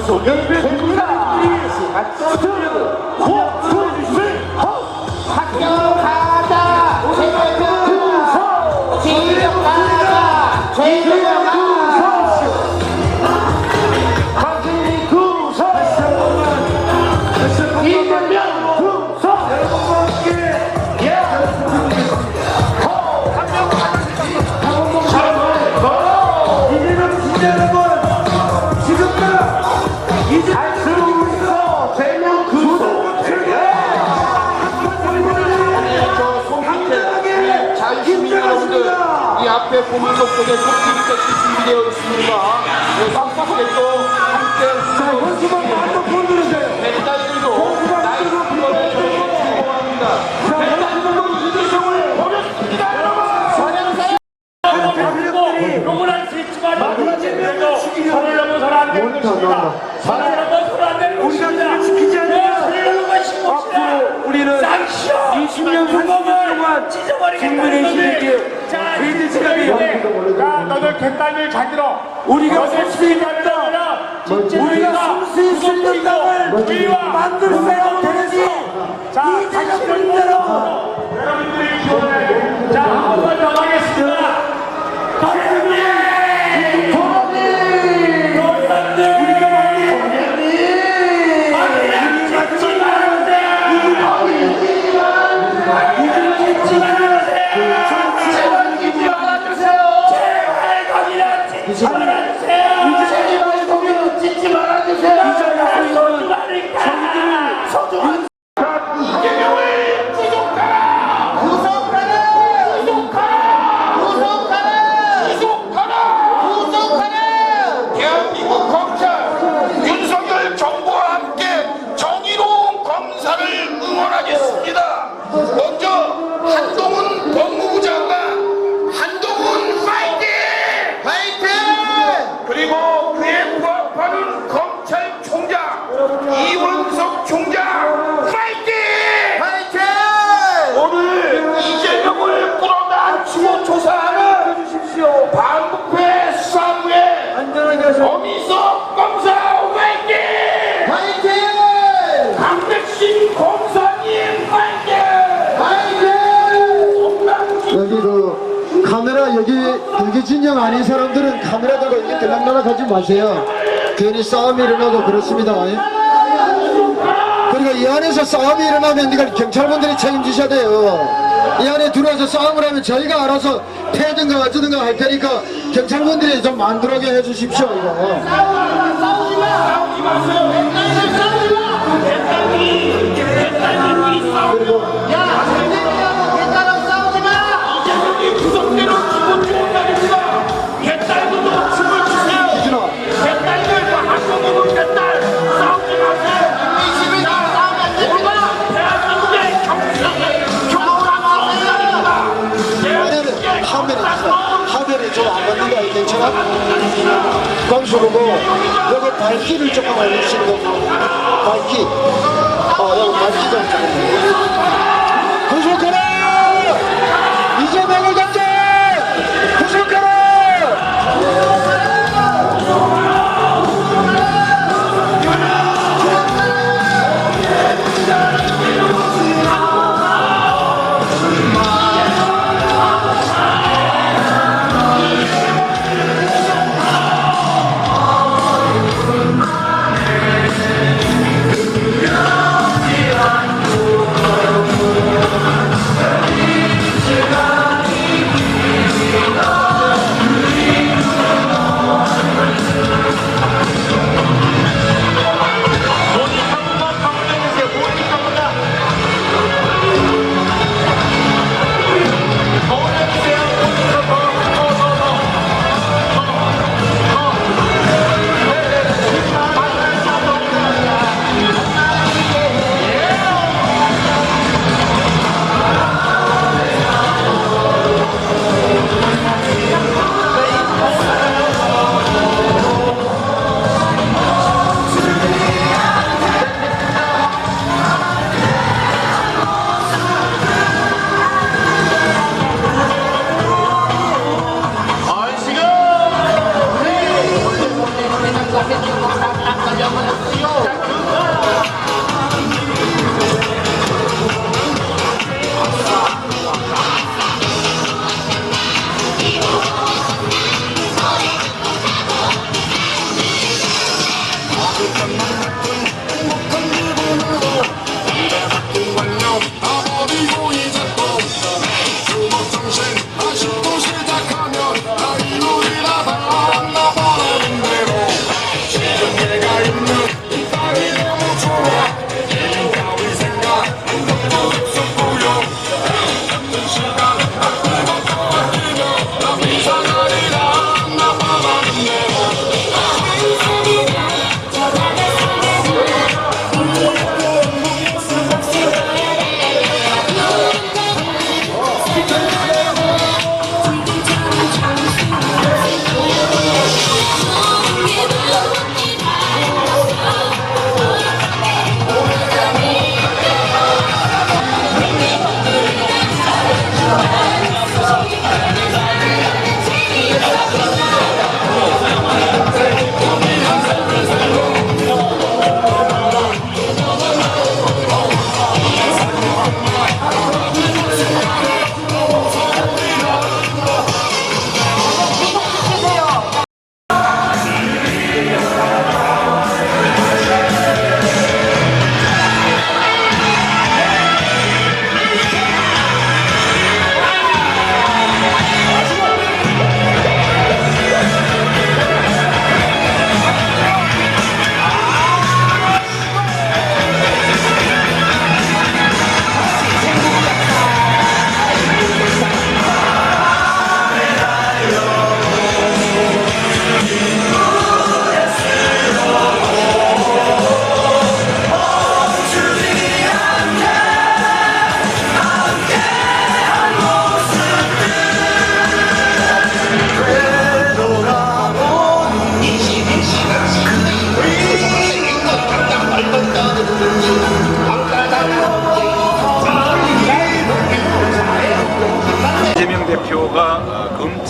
구속 연대 공부다. 학교 가자. 지금 가자. 지금 가자. 이 앞에 보물 속에 속기까지 준비되어 있습니다. 빡빡하게 또 함께 원수만 한번 보여주세요. 뱃달들도 나이 한번에 주목합니다. 뱃달들도 이기성을 보였습니다. 여러분 욕을 할 수 있지만 그래도 선을 넘어서는 안 되는 것입니다. 선을 넘어서는 안 되는 것입니다. 지키지 않으면 선을 넘어신 것이다. 우리는 20년 30년 동안 국민의힘에게 자, 너들 갯단을 잘 들어. 우리가 살수 있다. 우리가 숨 수 있는 땅을 만들 수가 되는지 자, 다시는 여러분들이 기원해야 돼. 자, 한 번 더 하겠습니다. 먼저 한동훈 법무부 장관, 한동훈 파이팅! 파이팅! 그리고 그에 부합하는 검찰총장 이원석 총장 파이팅! 파이팅! 오늘 이재명을 끌어다치고 조사하는 반부패 수사부의 어미석 검사 파이팅! 파이팅! 강백신 검사님 파이팅! 여기 그 카메라 여기 진영 아닌 사람들은 카메라 들고 이렇게 들락날락 하지 마세요. 괜히 싸움이 일어나도 그렇습니다. 그리고 이 안에서 싸움이 일어나면 이걸 경찰분들이 책임지셔야 돼요. 이 안에 들어와서 싸움을 하면 저희가 알아서 패든가 어쩌든가 할 테니까 경찰분들이 좀 안 들어오게 해주십시오. 이거. 싸우지 마세요. 그리고 구성대로 기본 조언하겠습니다. 뱃달들도 춤을 추세요. 뱃달들과 한동훈은 뱃달 싸우지 마세요. 이 집에 싸우면 안 됩니다. 대한민국의 경찰을 화면이 좀 안 맞는 거 아니 괜찮아? 광수로고 여기 밝기를 조금 알려주시는 거. 밝기. 여기 밝기 좀 조금. 구속하라! 이재명을 던져! 구속하라!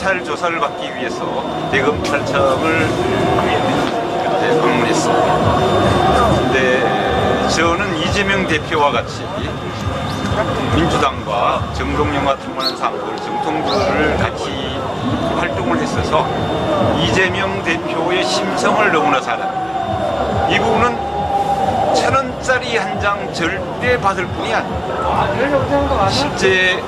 검찰 조사를 받기 위해서 대검찰청을 그때 방문했습니다. 근데 저는 이재명 대표와 같이 민주당과 정동영과 통하는 사람들, 정통부를 같이 활동을 했어서 이재명 대표의 심성을 너무나 잘 압니다. 이 부분은 1,000원짜리 한 장 절대 받을 뿐이 아닙니다. 실제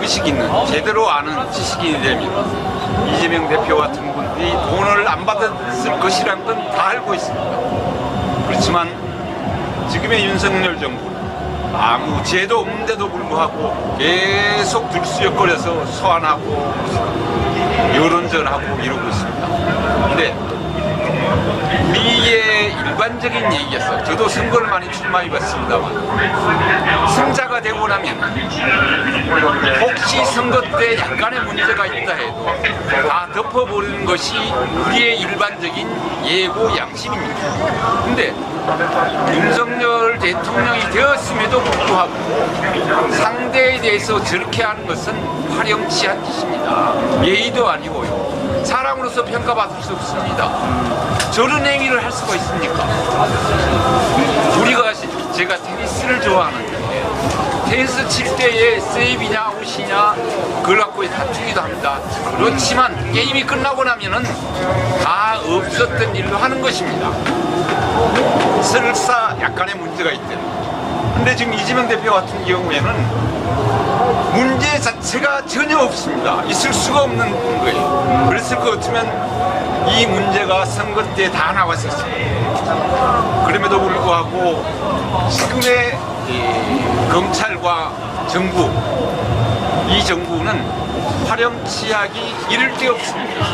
의식 있는, 제대로 아는 지식인이 되면 이재명 대표 같은 분들이 돈을 안 받았을 것이라는 건 다 알고 있습니다. 그렇지만 지금의 윤석열 정부 아무 죄도 없는데도 불구하고 계속 들쑤역거려서 소환하고 여론전하고 이러고 있습니다. 근데 우리의 일반적인 얘기였어요. 저도 선거를 많이 출마해봤습니다만 승자가 되고 나면 혹시 선거 때 약간의 문제가 있다 해도 다 덮어버리는 것이 우리의 일반적인 예고 양심입니다. 근데 윤석열 대통령이 되었음에도 불구하고 상대에 대해서 저렇게 하는 것은 파렴치한 짓입니다. 예의도 아니고요. 사람으로서 평가받을 수 없습니다. 저런 행위를 할 수가 있습니까? 우리가 제가 테니스를 좋아하는데 테니스 칠 때에 세이브냐 아웃이냐 그걸 갖고 다투기도 합니다. 그렇지만 게임이 끝나고 나면은 다 없었던 일로 하는 것입니다. 설사 약간의 문제가 있대요. 근데 지금 이재명 대표 같은 경우에는 문제 자체가 전혀 없습니다. 있을 수가 없는 거예요. 그랬을 것 같으면 이 문제가 선거 때 다 나왔었어요. 그럼에도 불구하고 지금의 검찰과 정부, 이 정부는 파렴치하기 이를 데 없습니다.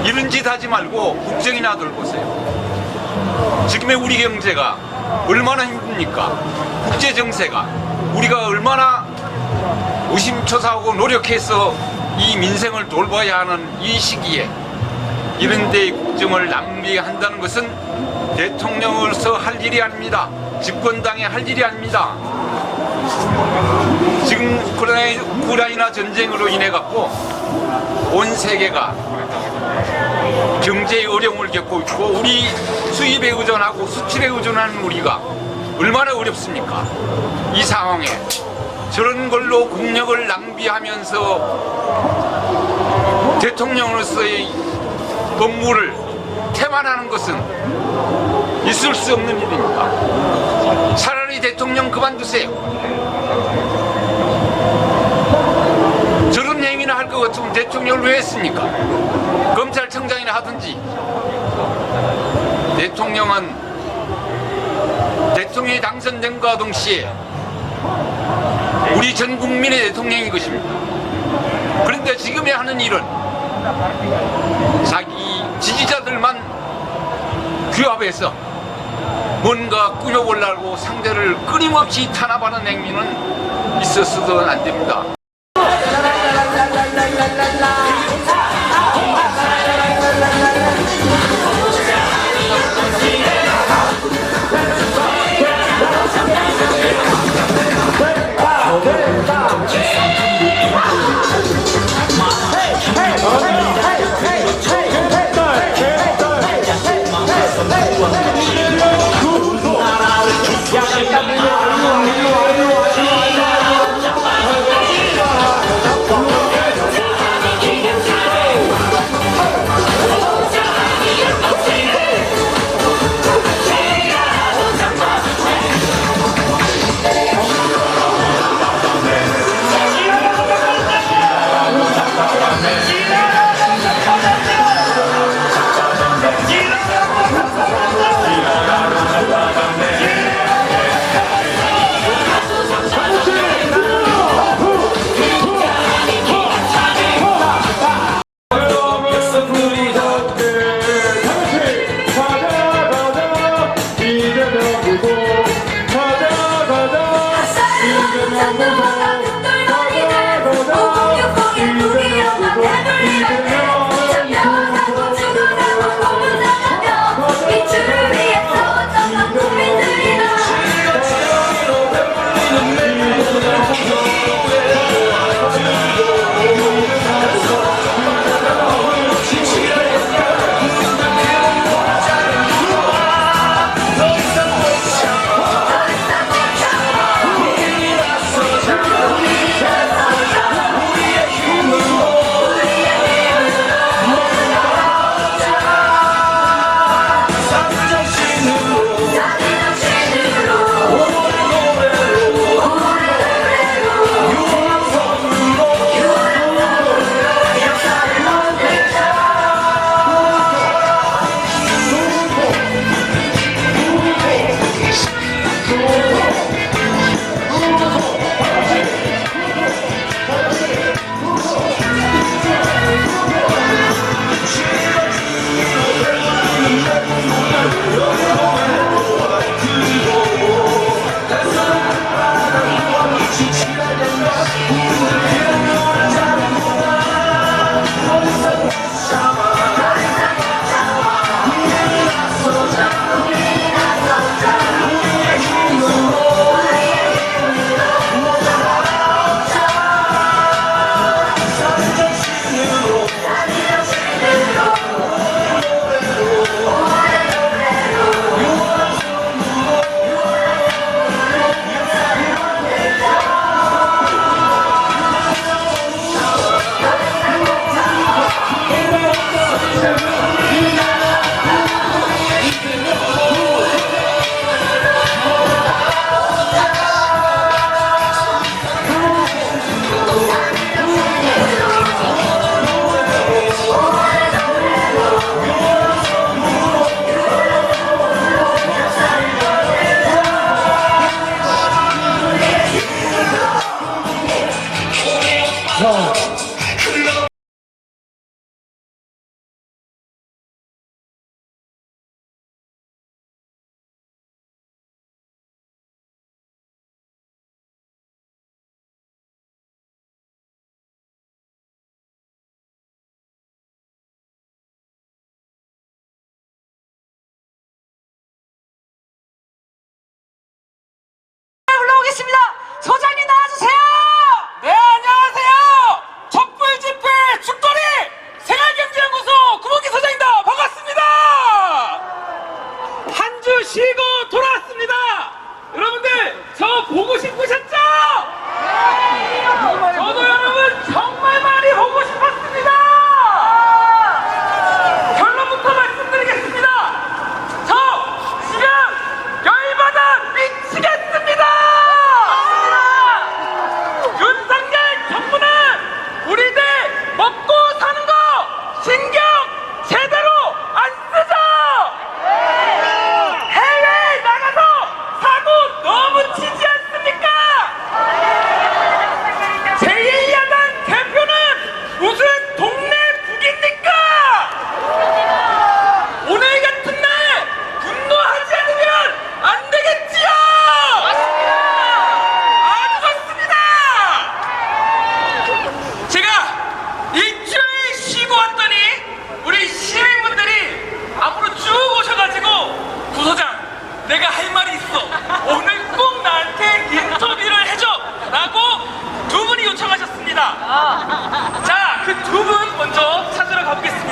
이런 짓 하지 말고 국정이나 돌보세요. 지금의 우리 경제가 얼마나 힘듭니까? 국제 정세가 우리가 얼마나 의심초사하고 노력해서 이 민생을 돌봐야 하는 이 시기에 이런 데의 국정을 낭비한다는 것은 대통령으로서 할 일이 아닙니다. 집권당의 할 일이 아닙니다. 지금 우크라이나 전쟁으로 인해 갖고 온 세계가 경제의 어려움을 겪고 있고 우리 수입에 의존하고 수출에 의존하는 우리가 얼마나 어렵습니까? 이 상황에 저런 걸로 국력을 낭비하면서 대통령으로서의 업무를 태만하는 것은 있을 수 없는 일입니다. 차라리 대통령 그만두세요. 저런 행위나 할 것 같으면 대통령을 왜 했습니까? 검찰청장이나 하든지. 대통령은 대통령이 당선된과 동시에 우리 전 국민의 대통령인 것입니다. 그런데 지금에 하는 일은 자기 지지자들만 규합해서 뭔가 꾸며보려고 상대를 끊임없이 탄압하는 행위는 있어서도 안 됩니다.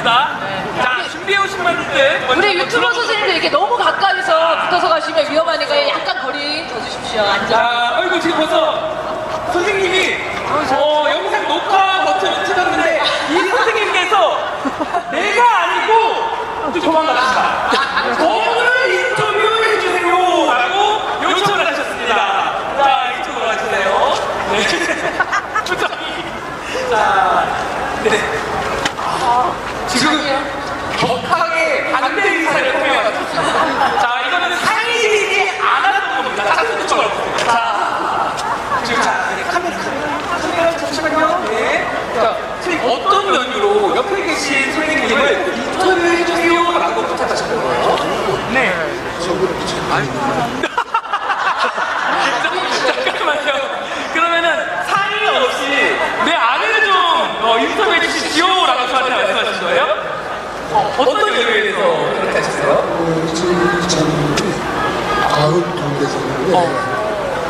있습니다. 자, 준비해 오신 분들 먼저 우리 유튜버 들어보세요. 선생님들 이렇게 너무 가까이서 붙어서 가시면 위험하니까 약간 거리 둬주십시오. 앉아. 자, 어이구 지금 벌써 선생님이 영상 녹화 버튼을 틀었는데 이 선생님께서 내가 아니고 또 도망갔습니다. 저를 인터뷰해 주세요라고 요청을 하셨습니다. 자, 이쪽으로 와주세요. 네. 자, 네. 지금 격하게 반대 의사를 표명하셨습니다. 자, 이거는 상의되지 않았던 겁니다. 자, 이쪽으로 와주세요. 자, 지금 카메라 잠시만요. 네. 자, 선생님 어떤 연유로 옆에 계신 선생님을 인터뷰해 주세요라고 부탁하셨던 거예요? 네. 잠깐만요. 그러면은 상의 없이 내 아내를 좀 인터뷰해 주십시오라고 저한테 말씀하신 거예요? 어떤 연유에 대해서 그렇게 하셨어요? 저희 장로님이 92개잖아요.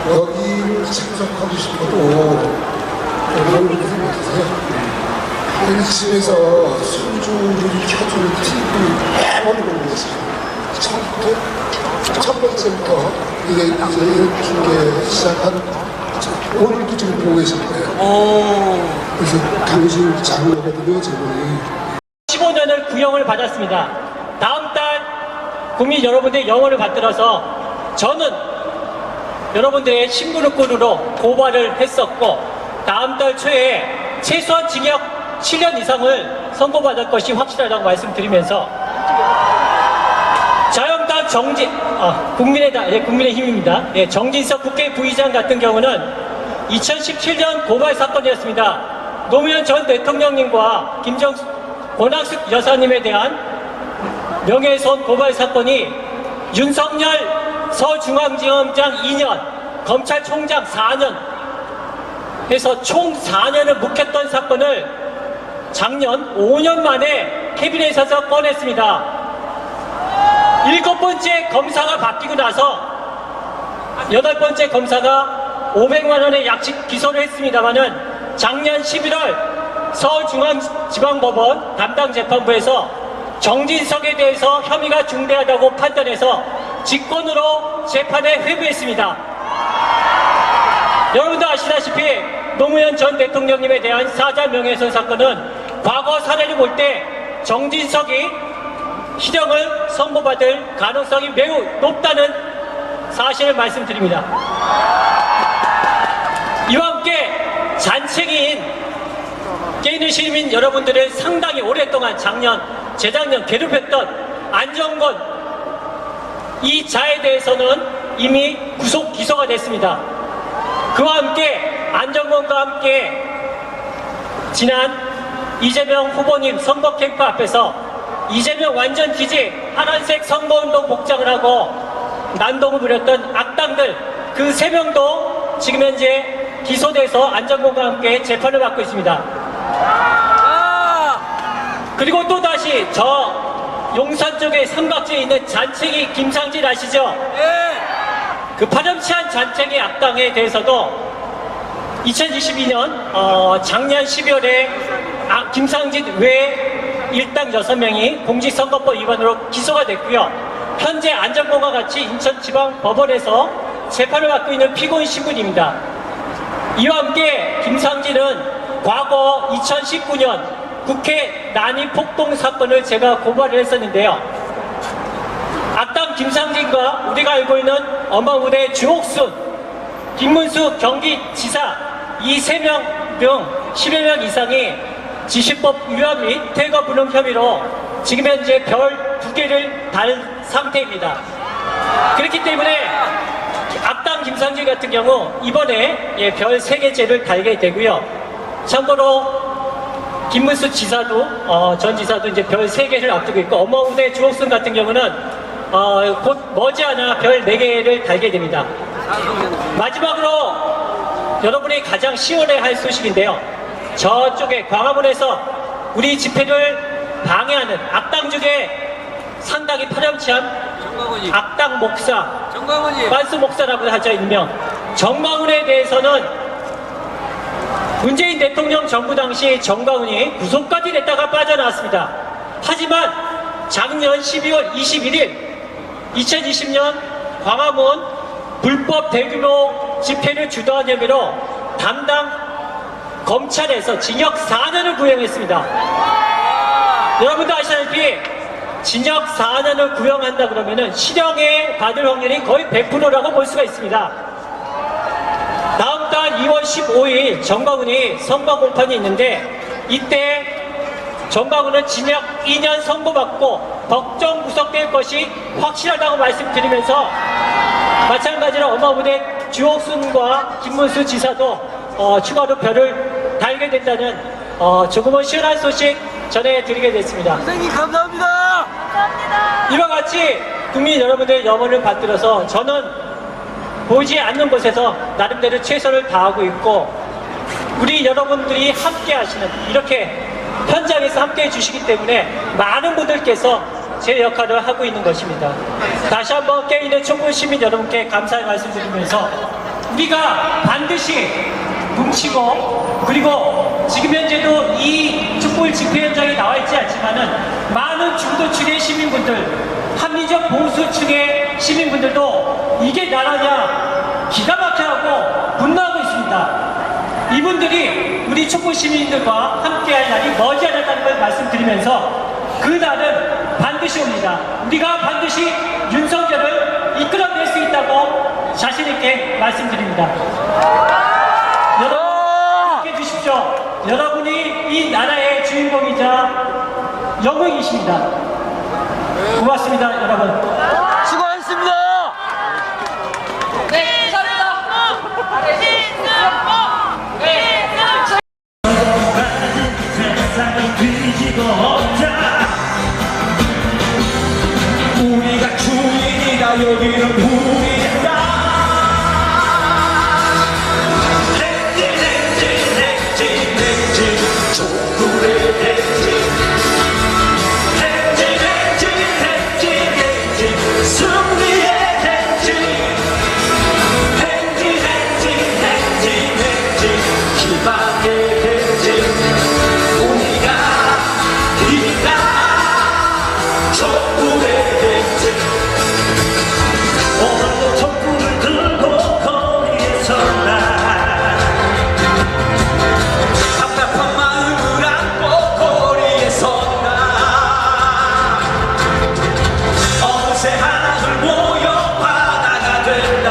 여기 참석하고 싶어도 여러분들 못하세요. 여기 집에서 손주를 켜주는 TV 매번 보고 있어요. 첫 번째부터 이게 이제 중계 시작한 오늘도 지금 보고 계실 거예요. 그래서 당신 장로거든요, 저분이. 15년을 구형을 받았습니다. 다음 달 국민 여러분들의 영혼을 받들어서 저는 여러분들의 신부르꾼으로 고발을 했었고 다음 달 초에 최소한 징역 7년 이상을 선고받을 것이 확실하다고 말씀드리면서 자유한국당 국민의힘입니다. 예, 정진석 국회 부의장 같은 경우는 2017년 고발 사건이었습니다. 노무현 전 대통령님과 권학숙 여사님에 대한 명예훼손 고발 사건이 윤석열 서중앙지검장 2년, 검찰총장 4년 해서 총 4년을 묵혔던 사건을 작년 5년 만에 캐비넷에서 꺼냈습니다. 7번째 검사가 바뀌고 나서 8번째 검사가 500만 원의 약식 기소를 했습니다마는 작년 11월 서울중앙지방법원 담당재판부에서 정진석에 대해서 혐의가 중대하다고 판단해서 직권으로 재판에 회부했습니다. 여러분도 아시다시피 노무현 전 대통령님에 대한 사자 명예훼손 사건은 과거 사례를 볼 때 정진석이 실형을 선고받을 가능성이 매우 높다는 사실을 말씀드립니다. 이와 함께 잔챙이인 깨있는 시민 여러분들을 상당히 오랫동안 재작년 괴롭혔던 안정권 이 자에 대해서는 이미 구속 기소가 됐습니다. 그와 함께 안정권과 함께 지난 이재명 후보님 선거 캠프 앞에서 이재명 완전 기지 하란색 선거운동 복장을 하고 난동을 부렸던 악당들 그 3명도 지금 현재 기소돼서 안정권과 함께 재판을 받고 있습니다. 그리고 또다시 저 용산 쪽에 삼각지에 있는 잔챙이 김상진 아시죠? 그 파렴치한 잔챙이 악당에 대해서도 2022년 작년 12월에 김상진 외 일당 6명이 공직선거법 위반으로 기소가 됐고요. 현재 안정권과 같이 인천지방법원에서 재판을 받고 있는 피고인 신분입니다. 이와 함께 김상진은 과거 2019년 국회 난입 폭동 사건을 제가 고발을 했었는데요. 악당 김상진과 우리가 알고 있는 어마무대 주옥순, 김문수 경기지사 이 3명 등 10여 명 이상이 지시법 위반 및 퇴거 불능 혐의로 지금 현재 별 2개를 달 상태입니다. 그렇기 때문에 악당 김상진 같은 경우 이번에 별 3개째를 달게 되고요. 참고로 김문수 지사도 전 지사도 이제 별 3개를 앞두고 있고 어마무대 주옥순 같은 경우는 곧 머지않아 별 4개를 달게 됩니다. 마지막으로 여러분이 가장 시원해할 소식인데요. 저쪽에 광화문에서 우리 집회를 방해하는 악당 중에 상당히 파렴치한 악당 목사, 빤스 목사라고 하죠, 일명. 정광훈에 대해서는 문재인 대통령 정부 당시 정광훈이 구속까지 됐다가 빠져나왔습니다. 하지만 작년 12월 21일 2020년 광화문 불법 대규모 집회를 주도한 혐의로 담당 검찰에서 징역 4년을 구형했습니다. 여러분도 아시다시피 징역 4년을 구형한다 그러면은 실형에 받을 확률이 거의 100%라고 볼 수가 있습니다. 다음 달 2월 15일 정광훈이 선거 공판이 있는데 이때 정광훈은 징역 2년 선고받고 법정 구속될 것이 확실하다고 말씀드리면서 마찬가지로 어마무대 주옥순과 김문수 지사도 추가로 별을 달게 된다는 조금은 시원한 소식 전해드리게 됐습니다. 선생님 감사합니다. 이와 같이 국민 여러분들의 염원을 받들어서 저는 보이지 않는 곳에서 나름대로 최선을 다하고 있고 우리 여러분들이 함께 하시는 이렇게 현장에서 함께 해주시기 때문에 많은 분들께서 제 역할을 하고 있는 것입니다. 다시 한번 깨있는 촛불 시민 여러분께 감사의 말씀드리면서 우리가 반드시 뭉치고 그리고 지금 현재도 이 촛불 집회 현장에 나와 있지 않지만은 많은 중도층의 시민분들 합리적 보수층의 시민분들도 이게 나라냐 기가 막혀하고 분노하고 있습니다. 이분들이 우리 촛불 시민들과 함께할 날이 머지않았다는 걸 말씀드리면서 그 날은 반드시 옵니다. 우리가 반드시 윤석열을 이끌어낼 수 있다고 자신있게 말씀드립니다. 여러분 함께해 주십시오. 여러분이 이 나라의 주인공이자 영웅이십니다. 고맙습니다, 여러분. 수고하셨습니다. 네, 감사합니다. 네. 세상을 뒤지고 없자 우리가 주인이다 여기는 우리의 땅 행진 촛불의 행진 승리의 행진 희망의 행진 오늘도 촛불을 들고 거리에 선다 답답한 마음을 안고 거리에 선다 어느새 하나둘 모여 바다가 된다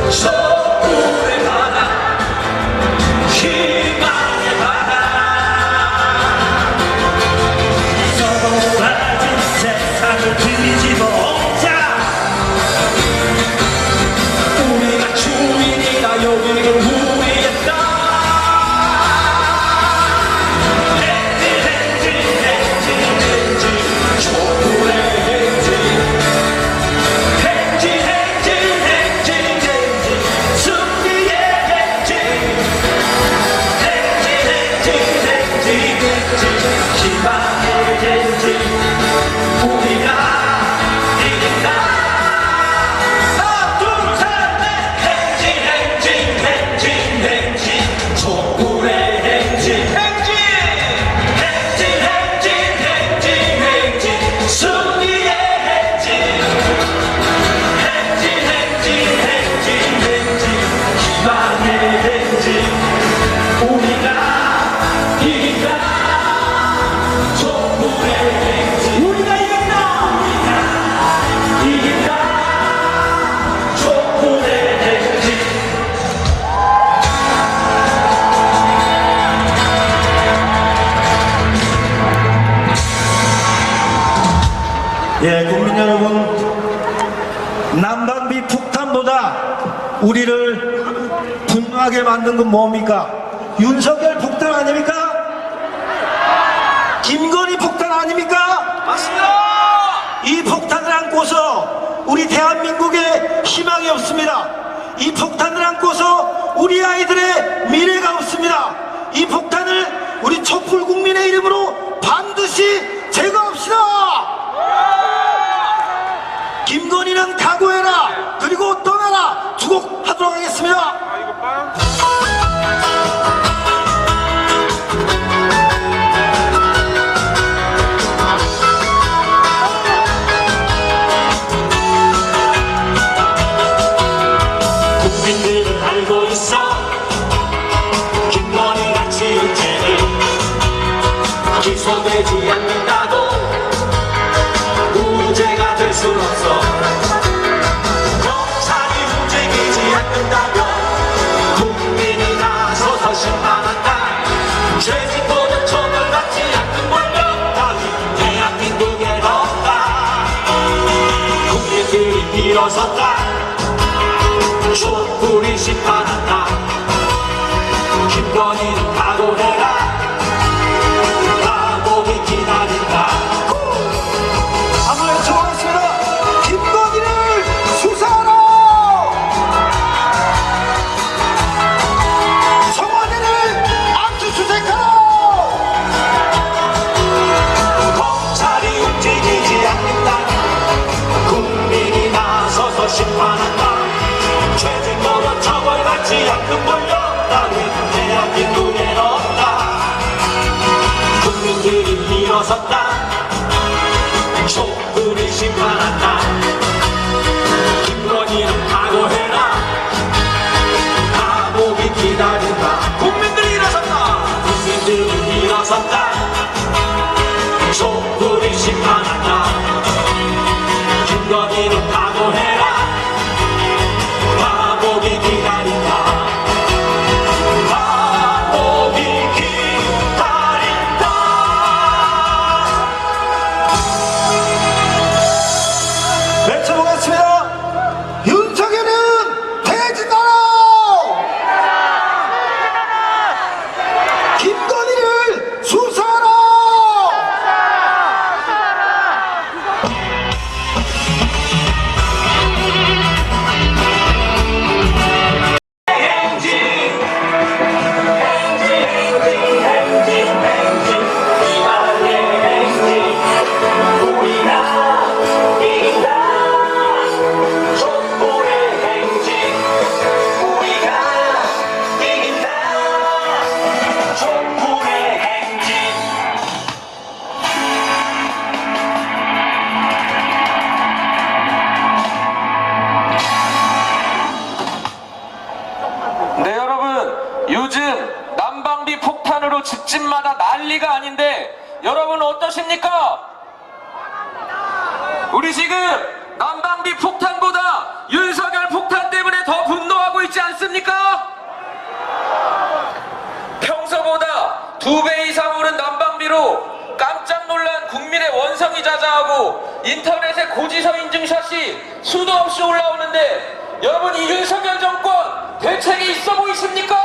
촛불의 바다 희망의 바다 세상을 뒤집어 엎자 우리가 주인이다 여기는 우리의 땅 행진 촛불의 행진 승리의 행진 희망의 행진 우리가 이긴다 하나 둘 셋 행진 촛불의 행진 승리의 행진 희망의 행진 우리가 이긴다 촛불의 행진 우리가 이긴다 촛불의 행진 예, 국민 여러분, 난방비 폭탄보다 우리를 분노하게 만든 건 뭡니까? 윤석열 폭탄 아닙니까? 김건희 폭탄 아닙니까? 맞습니다. 이 폭탄을 안고서 우리 대한민국에 희망이 없습니다. 이 폭탄을 안고서 우리 아이들의 미래가 없습니다. 이 폭탄을 우리 촛불 국민의 이름으로 반드시 제거합시다. 김건희는 각오해라 그리고 떠나라 투곡하도록 하겠습니다. 있어 김건희 같이 문제는 기소되지 않는다고 무죄가 될 순 없어 검찰이 움직이지 않는다면 국민이 나서서 심판한다 죄짓고도 처벌받지 않는 권력 따위 대한민국에 없다 국민들이 일어섰다 촛불이 심판한다 김건희는 각오해라 감옥이 기다린다 한번 외쳐보겠습니다. 김건희를 수사하라! 청와대를 압수수색하라! 검찰이 움직이지 않는다 국민이 나서서 심판한다 죄짓고도 처벌받지 않는 권력 따위 대한민국엔 없다 국민들이 일어섰다 촛불이 심판한다 김건희는 각오해라 감옥이 기다린다 국민들이 일어섰다 국민들이 일어섰다 촛불이 심판한다 김건희는 각오해라 감옥이 기다린다 감옥이 기다린다 외쳐보겠습니다. 윤석열은 퇴진하라! 김건희를 수사하라! 네, 여러분, 요즘 난방비 폭탄으로 집집마다 난리가 아닌데 여러분 어떠십니까? 우리 지금 난방비 폭탄보다 윤석열 폭탄 때문에 더 분노하고 있지 않습니까? 평소보다 2배 이상 오른 난방비로 깜짝 놀란 국민의 원성이 자자하고 인터넷에 고지서 인증샷이 수도 없이 올라오는데 여러분 이 윤석열 정권 대책이 있어 보이십니까?